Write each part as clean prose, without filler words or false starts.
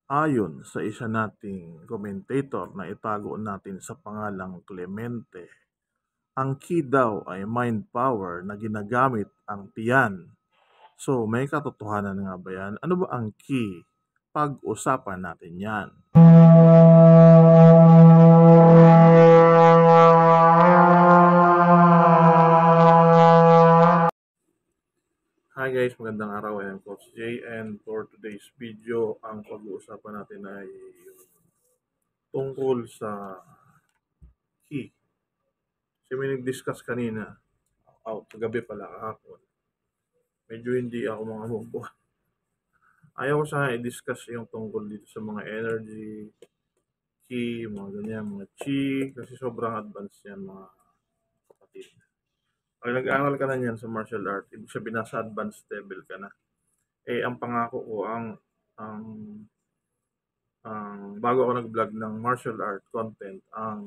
Ayon sa isa nating commentator na itago natin sa pangalang Clemente, ang ki daw ay mind power na ginagamit ang tiyan. So, may katotohanan nga ba yan? Ano ba ang ki? Pag-usapan natin yan. Hi guys, magandang araw. I am Coach Jay, and for today's video, ang pag-uusapan natin ay tungkol sa ki. Kasi may nag-discuss kanina, kagabi pala kahapon. Medyo hindi ako mga move. Ayaw ko sana i-discuss yung tungkol dito sa mga energy, ki, mga ganyan, mga chi, kasi sobrang advanced yan mga kapatid. Pag nag-aaral ka na yan sa martial art, ibig sabihin nasa advanced level ka na. Eh, ang pangako ko, ang bago ako nag-vlog ng martial art content, ang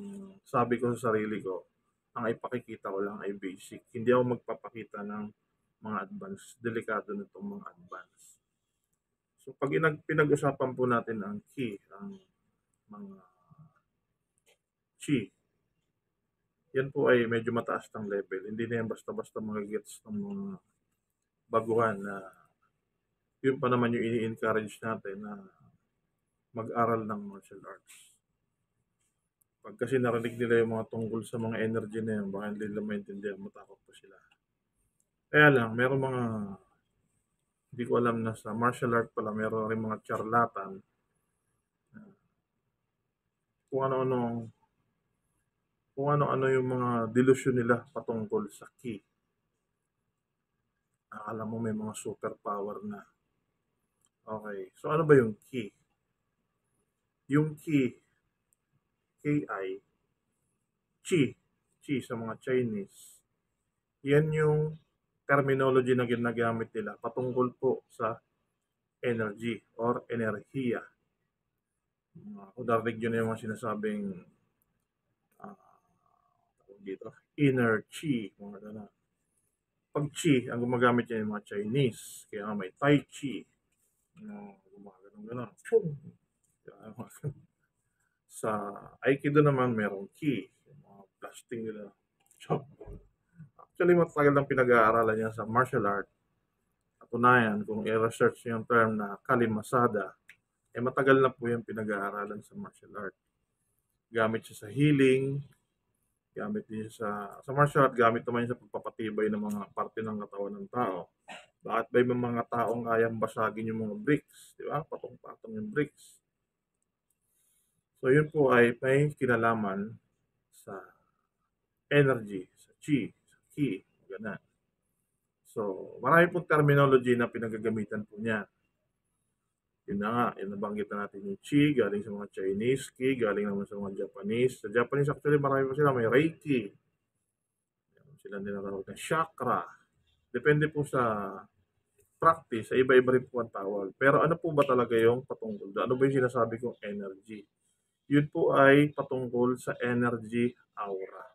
sabi ko sa sarili ko, ang ipakikita ko lang ay basic. Hindi ako magpapakita ng mga advance. Delikado nitong mga advance. So, pag pinag-usapan po natin ang ki, ang mga chi, yan po ay medyo mataas ng level. Hindi na yan basta-basta mga gets ng mga baguhan na yun pa naman yung ini-encourage natin na mag-aral ng martial arts. Pag kasi narinig nila yung mga tungkol sa mga energy na yan, baka hindi nila maintindihan, matakot pa sila. Kaya lang, meron mga, hindi ko alam na sa martial art pala, meron rin mga charlatan, kung ano-ano, kung ano-ano yung mga delusyon nila patungkol sa ki. Akala mo may mga superpower na. Okay, so ano ba yung ki? Yung ki, Ki, chi, chi sa mga Chinese, yan yung terminology na ginagamit nila patungkol po sa energy or enerhiya. Kung narinig nyo na yung mga sinasabing dito, inner chi, mga gano'n. Pag chi, ang gumagamit niya yung mga Chinese, kaya nga may Tai Chi, gumagano'n gano'n. Sa Aikido naman, merong ki, yung mga blasting nila. Chop. Actually, matagal lang pinag-aaralan yan sa martial art. Katunayan, kung i-research yung term na Kalimasada, eh matagal na po yung pinag-aaralan sa martial art. Gamit siya sa healing, gamit din sa martial art, gamit naman yun sa pagpapatibay ng mga parte ng katawan ng tao. Bakit ba yung mga taong kayang basagin yung mga bricks? Di ba? Patong-patong yung bricks. So yun po ay may kinalaman sa energy, sa chi, sa ki, ganun. So, marami pong terminology na pinagagamitan po niya. Yun na nga, yung nabanggit na natin yung chi, galing sa mga Chinese, ki, galing naman sa mga Japanese. Sa Japanese actually marami pa sila, may Reiki. Sila tinatawag na chakra. Depende po sa practice, sa iba-iba rin po ang tawag. Pero ano po ba talaga yung patungkol? Ano ba yung sinasabi kong energy? Yun po ay patungkol sa energy aura.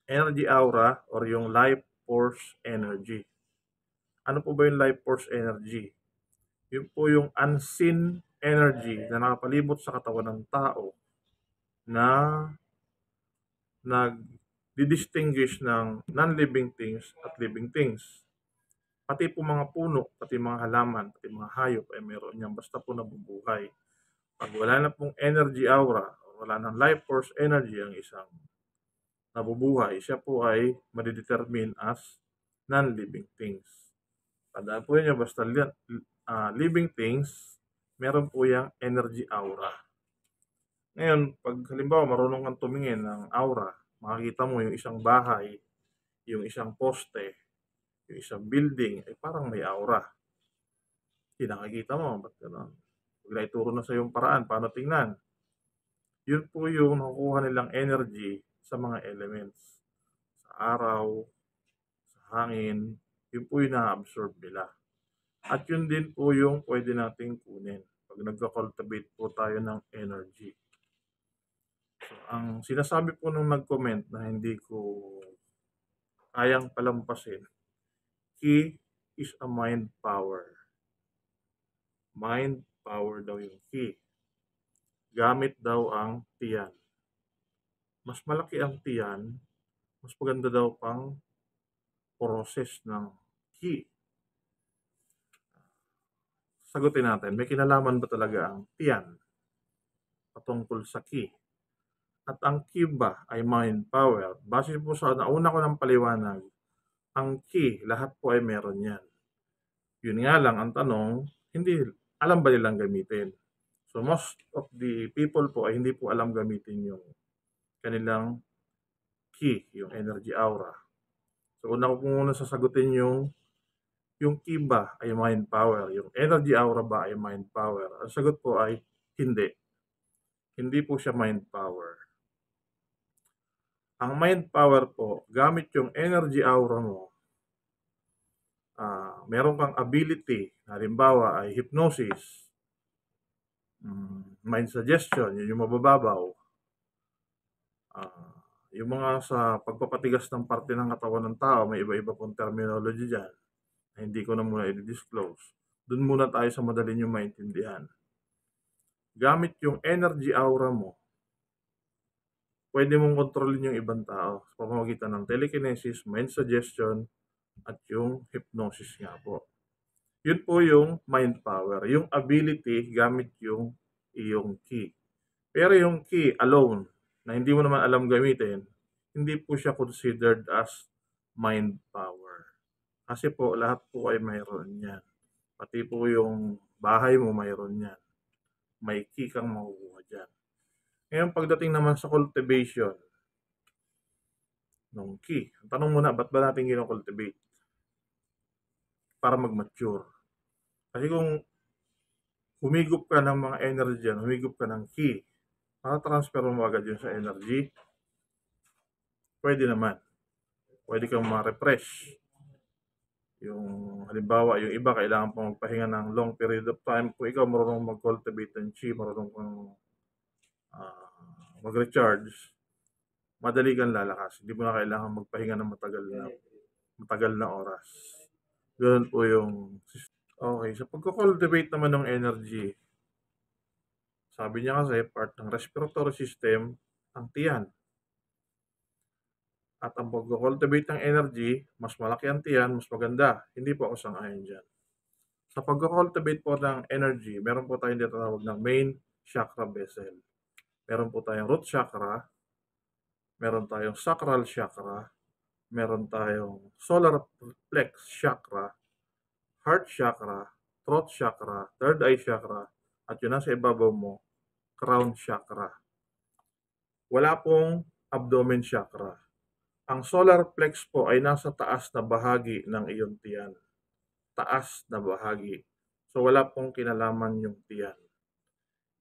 Energy aura or yung life force energy. Ano po ba yung life force energy? Yun po yung unseen energy na nakapalibot sa katawan ng tao na nag-distinguish ng non-living things at living things. Pati po mga puno, pati mga halaman, pati mga hayop ay meron niyan basta po nabubuhay. Pag wala na pong energy aura, wala ng life force energy ang isang nabubuhay, siya po ay madidetermine as non-living things. Tandaan po niyo, basta living things, meron po yung energy aura. Ngayon, pag halimbawa marunong kang tumingin ng aura, makikita mo yung isang bahay, yung isang poste, yung isang building, ay parang may aura. Hindi nakikita mo, ba't gano'n? Pag naituro na sa yung paraan, paano tingnan? Yun po yung nakukuha nilang energy sa mga elements. Sa araw, sa hangin, yun po yung na-absorb nila. At yun din po yung pwede nating kunin pag nagka-cultivate po tayo ng energy. So, ang sinasabi po nung nag-comment na hindi ko kayang palampasin, ki is a mind power. Mind power daw yung ki. Gamit daw ang tiyan. Mas malaki ang tiyan, mas maganda daw pang process ng ki. Sagutin natin, may kinalaman ba talaga ang tiyan patungkol sa ki? At ang ki ba ay mind power? Base po sa nauna ko ng paliwanag, ang ki, lahat po ay meron yan. Yun nga lang, ang tanong, hindi alam ba nilang gamitin? So most of the people po ay hindi po alam gamitin yung kanilang ki, yung energy aura. So una ko po muna sasagutin yung ki ba ay mind power? Yung energy aura ba ay mind power? Ang sagot po ay hindi. Hindi po siya mind power. Ang mind power po, gamit yung energy aura mo, meron kang ability, halimbawa ay hypnosis, mind suggestion, yun yung mabababaw, yung mga sa pagpapatigas ng parte ng katawan ng tao, may iba-iba pong terminology dyan, na hindi ko na muna i-disclose. Doon muna tayo sa madali nyo maintindihan. Gamit yung energy aura mo, pwede mong kontrolin yung ibang tao sa pamamagitan ng telekinesis, mind suggestion, at yung hypnosis nga po. Yun po yung mind power. Yung ability gamit yung iyong ki. Pero yung ki alone, na hindi mo naman alam gamitin, hindi po siya considered as mind power. Kasi po, lahat po ay mayroon yan. Pati po yung bahay mo mayroon yan. May ki kang makukuha dyan. Ngayon, pagdating naman sa cultivation ng ki, ang tanong muna, ba't ba natin gino-cultivate? Para mag-mature. Kasi kung humigop ka ng mga energy dyan, humigop ka ng ki, transfer mo agad yun sa energy, pwede naman. Pwede kang ma-refresh. Yung halimbawa, yung iba kailangan pang magpahinga ng long period of time. Kung ikaw marunong mag-cultivate ng chi, marunong kang mag-recharge, madali kang lalakas. Hindi mo na kailangan magpahinga ng matagal na oras. Ganun po yung okay. Sa pagko-cultivate naman ng energy, sabi niya kasi part ng respiratory system ang tiyan. At ang pagko-cultivate ng energy, mas malaki ang tiyan, mas maganda. Hindi po ako sang-ayon dyan. Sa pagko-cultivate po ng energy, meron po tayong tinatawag ng main chakra vessel. Meron po tayong root chakra, meron tayong sacral chakra, meron tayong solar plex chakra, heart chakra, throat chakra, third eye chakra, at yun nasa ibabaw mo, crown chakra. Wala pong abdomen chakra. Ang solar plex po ay nasa taas na bahagi ng iyong tiyan. Taas na bahagi. So wala pong kinalaman yung tiyan.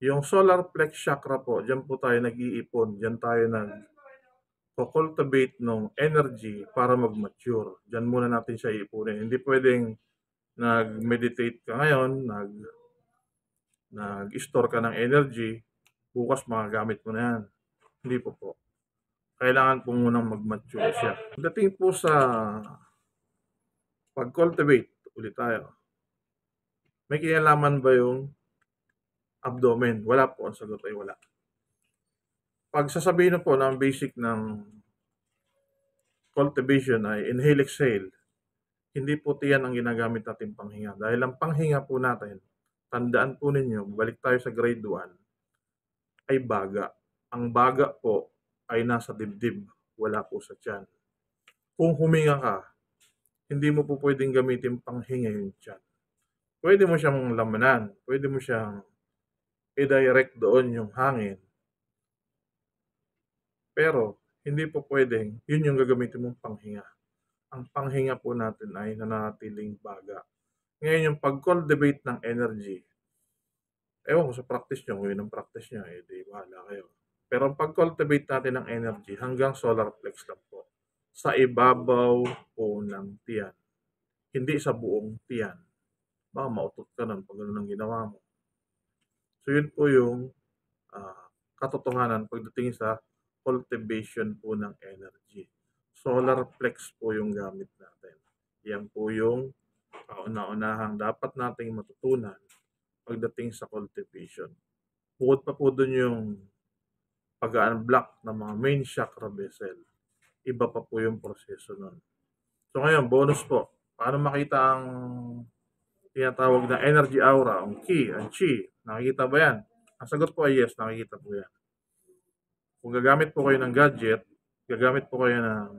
Yung solar plex chakra po, dyan po tayo nag-iipon. Dyan tayo nag-cultivate ng energy para mag-mature. Dyan muna natin siya iipunin. Hindi pwedeng nag-meditate ka ngayon, nag-store ka ng energy, bukas magagamit mo na yan. Hindi po po. Kailangan po munang mag-mature siya. Pagdating po sa pag-cultivate, ulit tayo. May kinalaman ba yung abdomen? Wala po. Ang sagot ay wala. Pag sasabihin na po ng basic ng cultivation ay inhale, exhale, hindi po tiyan ang ginagamit natin panghinga. Dahil ang panghinga po natin, tandaan po ninyo, balik tayo sa grade 1, ay baga. Ang baga po ay nasa dibdib, wala po sa tiyan. Kung huminga ka, hindi mo po pwedeng gamitin panghinga yung tiyan. Pwede mo siyang lamanan, pwede mo siyang i-direct doon yung hangin. Pero, hindi po pwedeng, yun yung gagamitin mong panghinga. Ang panghinga po natin ay nananatiling baga. Ngayon, yung pag-cultivate ng energy, ewan ko sa practice nyo, kung yun ang practice nyo, di bahala kayo. Pero ang pag-cultivate natin ng energy, hanggang solar plex lang po. Sa ibabaw po ng tiyan. Hindi sa buong tiyan. Baka mautot ka nun pag ganun ang ginawa mo. So, yun po yung katotohanan pagdating sa cultivation po ng energy. Solar plex po yung gamit natin. Yan po yung kauna-unahang dapat nating matutunan pagdating sa cultivation. Bukod pa po dun yung pag-a-unblock ng mga main chakra vessel. Iba pa po yung proseso nun. So ngayon, bonus po. Paano makita ang tinatawag na energy aura, ang ki, ang chi? Nakikita ba yan? Ang sagot po ay yes, nakikita po yan. Kung gagamit po kayo ng gadget, gagamit po kayo ng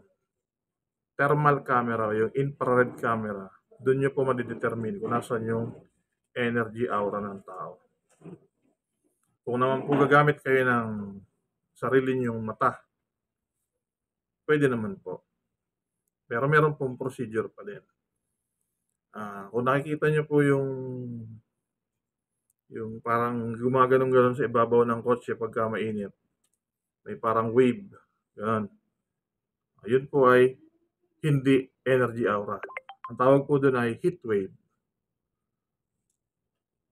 thermal camera o yung infrared camera, doon nyo po madidetermine kung nasan yung energy aura ng tao. Kung naman po gagamit kayo ng sarili nyong mata, pwede naman po. Pero meron pong procedure pa din. Kung nakikita nyo po yung parang gumaganong-ganon sa ibabaw ng kotse pagka mainit, may parang wave, gano'n. Yun po ay hindi energy aura. Ang tawag po doon ay heat wave.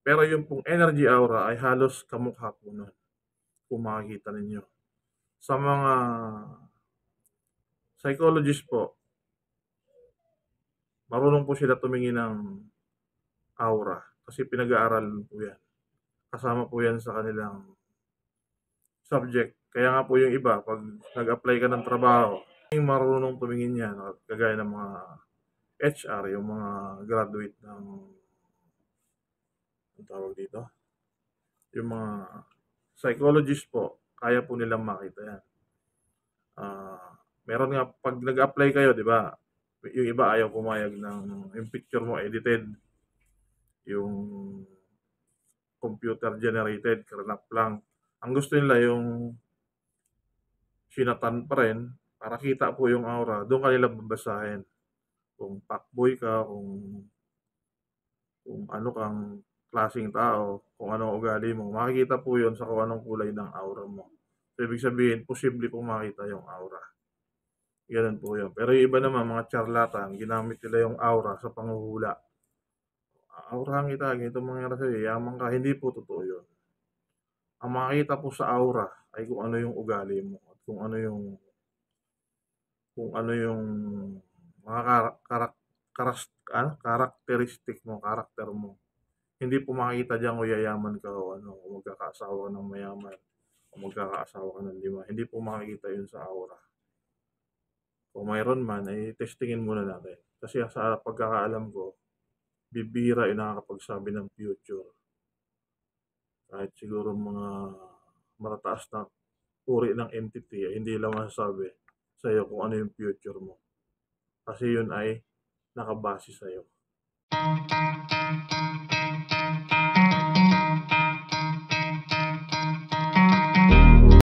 Pero yung pong energy aura ay halos kamukha po nun, kung makikita ninyo. Sa mga psychologist po, marunong po sila tumingin ng aura kasi pinag-aaralan po yan. Kasama po yan sa kanilang subject. Kaya nga po yung iba, pag nag-apply ka ng trabaho, marunong tumingin yan, kagaya ng mga HR, yung mga graduate ng, ang tawag dito, yung mga psychologist po, kaya po nilang makita yan. Meron nga, pag nag-apply kayo, di ba, yung iba ayaw pumayag ng, yung picture mo edited, yung computer generated, karnap lang. Ang gusto nila yung sinatan pa rin, para kita po yung aura, doon kanila babasahin. Kung fuckboy ka, kung ano kang klaseng tao, kung anong ugali mo, makikita po yun sa kung anong kulay ng aura mo. So, ibig sabihin, posible pong makita yung aura. Ganun po yun. Pero yung iba naman, mga charlatan, ginamit nila yung aura sa panghuhula. Aurahan kita, ganito mangyari sa'yo, yaman ka. Hindi po totoo yun. Ang makikita po sa aura ay kung ano yung ugali mo at kung ano yung mga karakteristik mo, karakter mo. Hindi po makikita diyan kung yayaman ka o ano, kung magkakaasawa ka ng mayaman o magkakaasawa ka ng 5. Hindi po makikita yun sa aura. Kung mayroon man, ay testingin muna natin. Kasi sa pagkakaalam ko, bibihira yung nakakapagsabi ng future. Kahit siguro mga matataas na uri ng entity, ay hindi lang masasabi sa'yo kung ano yung future mo. Kasi yun ay nakabase sa'yo.